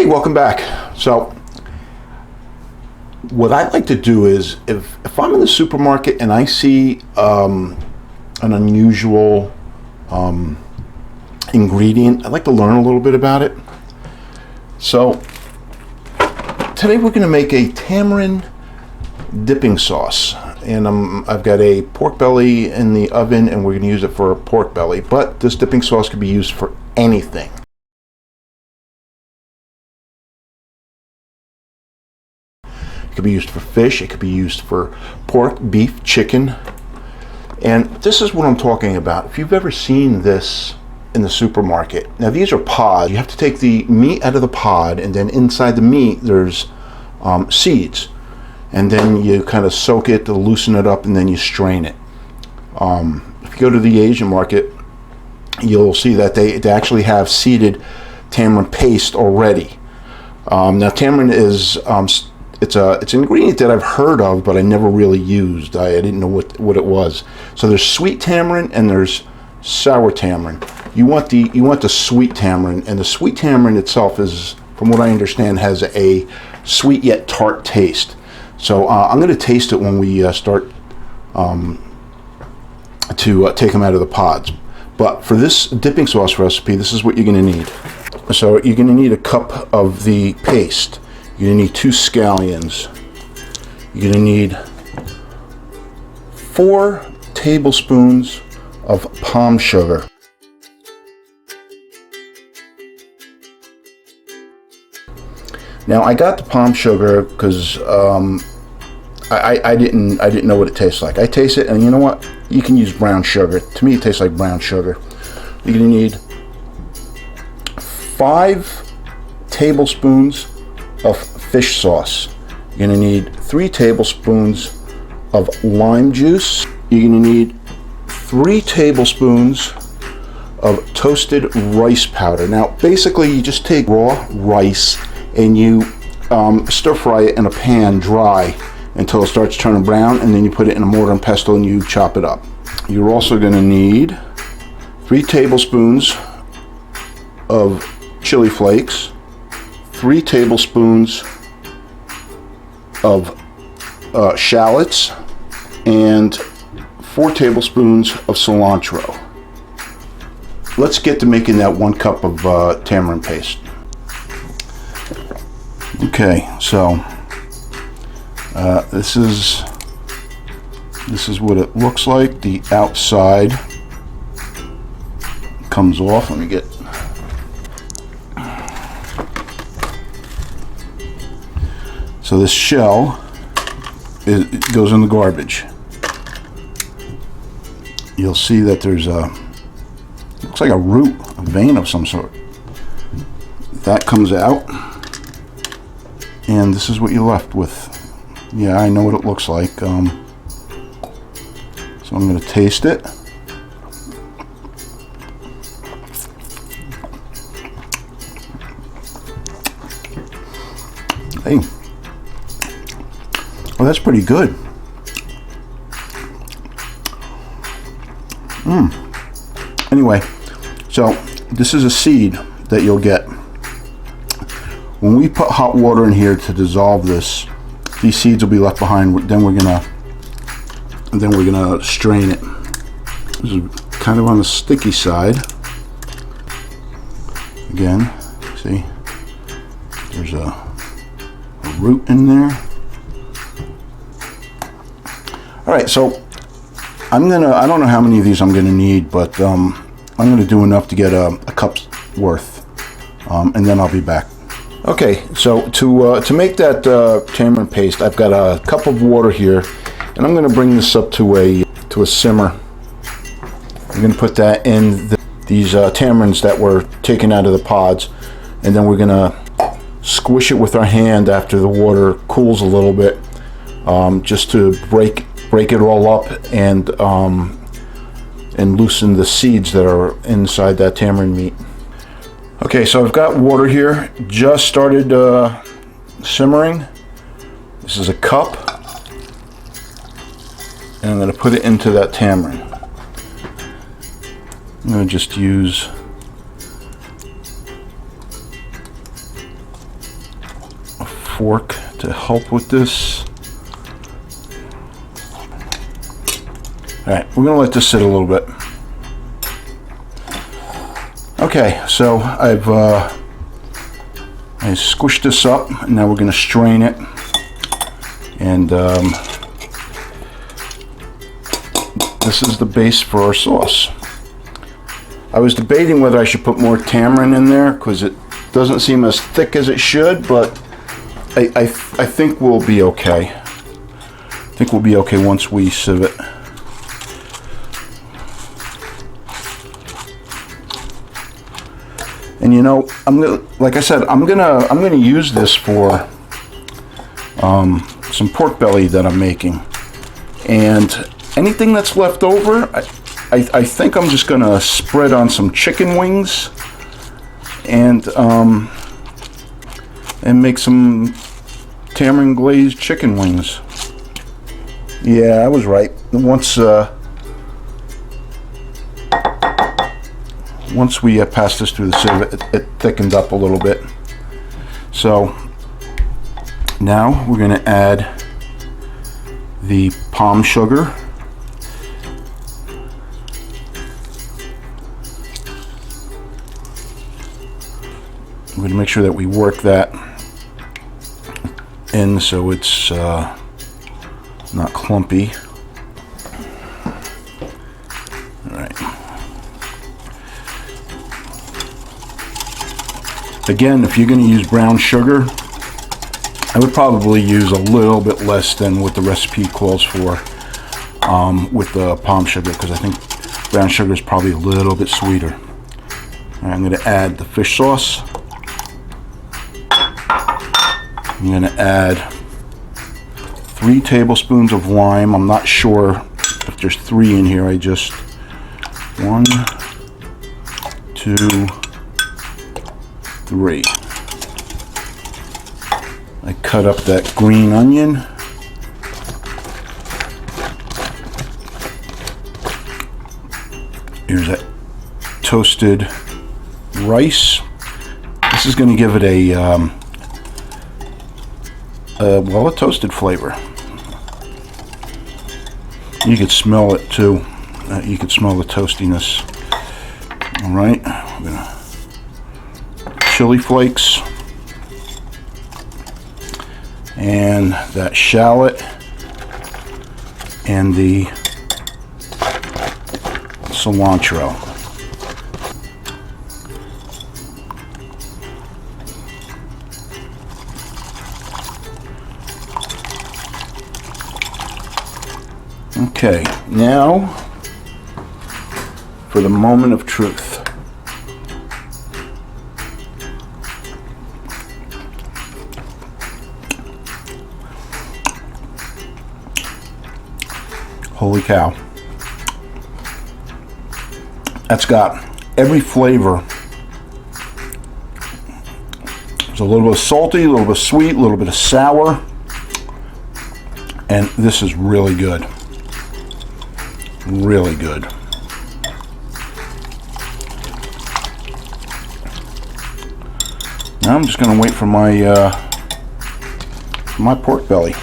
welcome back. So what I like to do is if I'm in the supermarket and I see an unusual ingredient, I like to learn a little bit about it. So today we're going to make a tamarind dipping sauce, and I've got a pork belly in the oven, and we're going to use it for a pork belly, but this dipping sauce could be used for anything. It could be used for fish, it could be used for pork, beef, chicken, and this is what I'm talking about. If you've ever seen this in the supermarket, now these are pods. You have to take the meat out of the pod, and then inside the meat there's seeds, and then you kind of soak it to loosen it up, and then you strain it. If you go to the Asian market, you'll see that they actually have seeded tamarind paste already. Now tamarind is it's an ingredient that I've heard of, but I never really used. I didn't know what it was. So there's sweet tamarind and there's sour tamarind. You want the sweet tamarind, and the sweet tamarind itself is, from what I understand, has a sweet yet tart taste. So I'm going to taste it when we start to take them out of the pods. But for this dipping sauce recipe, this is what you're going to need. So you're going to need a cup of the paste. You're going to need 2 scallions. You're going to need 4 tablespoons of palm sugar. Now I got the palm sugar because I didn't know what it tastes like. I taste it, and you know what? You can use brown sugar. To me, it tastes like brown sugar. You're going to need 5 tablespoons of fish sauce. You're going to need 3 tablespoons of lime juice. You're going to need 3 tablespoons of toasted rice powder. Now, basically, you just take raw rice and you stir fry it in a pan dry until it starts turning brown, and then you put it in a mortar and pestle and you chop it up. You're also going to need 3 tablespoons of chili flakes, 3 tablespoons of shallots, and 4 tablespoons of cilantro. Let's get to making that 1 cup of tamarind paste. Okay, so this is what it looks like. The outside comes off. Let me get. So this shell it goes in the garbage. You'll see that there's looks like a root, a vein of some sort. That comes out, and this is what you're left with. Yeah, I know what it looks like. So I'm going to taste it. Hey. Well, that's pretty good. Anyway, so this is a seed that you'll get. When we put hot water in here to dissolve this, these seeds will be left behind. Then we're gonna strain it. This is kind of on the sticky side. Again, see, there's a root in there. All right, so I don't know how many of these I'm gonna need, but I'm gonna do enough to get a cup's worth, and then I'll be back. Okay, so to make that tamarind paste, I've got a cup of water here, and I'm going to bring this up to a simmer. I'm going to put that in these tamarinds that were taken out of the pods, and then we're going to squish it with our hand after the water cools a little bit, just to break it all up and loosen the seeds that are inside that tamarind meat. Okay, so I've got water here, just started simmering. This is a cup, and I'm going to put it into that tamarind. I'm going to just use fork to help with this. All right, we're gonna let this sit a little bit. Okay, so I squished this up, and now we're gonna strain it. And this is the base for our sauce. I was debating whether I should put more tamarind in there because it doesn't seem as thick as it should, but I think we'll be okay. I think we'll be okay once we sieve it. And you know, like I said, I'm gonna use this for some pork belly that I'm making, and anything that's left over, I think I'm just gonna spread on some chicken wings and make some tamarind glazed chicken wings. Yeah, I was right. Once we passed this through the sieve, it thickened up a little bit. So now we're going to add the palm sugar. I'm going to make sure that we work that in so it's not clumpy. All right. Again, if you're going to use brown sugar, I would probably use a little bit less than what the recipe calls for with the palm sugar, because I think brown sugar is probably a little bit sweeter. All right, I'm going to add the fish sauce. I'm going to add 3 tablespoons of lime. I'm not sure if there's 3 in here. I just 1, 2, 3. I cut up that green onion. Here's that toasted rice. This is going to give it a toasted flavor. You could smell it too. You could smell the toastiness. All right, I'm gonna chili flakes and that shallot and the cilantro. Okay, now for the moment of truth. Holy cow. That's got every flavor. There's a little bit of salty, a little bit of sweet, a little bit of sour. And this is really good. Really good. Now I'm just going to wait for my pork belly.